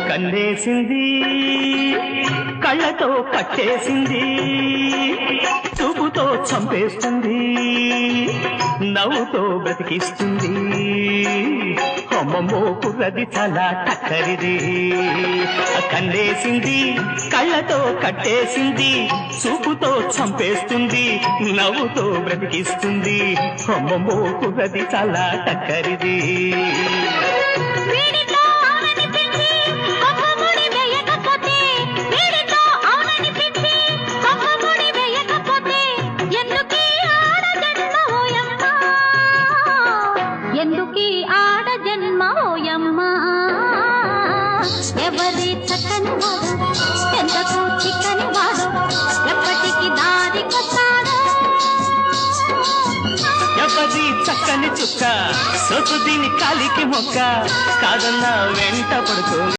కన్నేసింది కళ్ళతో కట్టేసింది చూపుతో చంపేస్తుంది నవ్వుతో బ్రతికిస్తుంది అమ్మమ్మో కుర్రది చాలా టక్కరిది కన్నేసింది కళ్ళతో కట్టేసింది చూపుతో చంపేస్తుంది నవ్వుతో బ్రతికిస్తుంది అమ్మమ్మో కుర్రది చాలా టక్కరిది ఎందుకీ ఆడ జన్మ ఓయమ్మా ఎవరి చక్కని వాడు ఎంతకు చిక్కని వాడు ఎప్పటికి దారికొస్తాడు ఎవరి చక్కని చుక్క సొత్తు దీని కాలికి మొక్క కాదన్నా వెంట పడుకో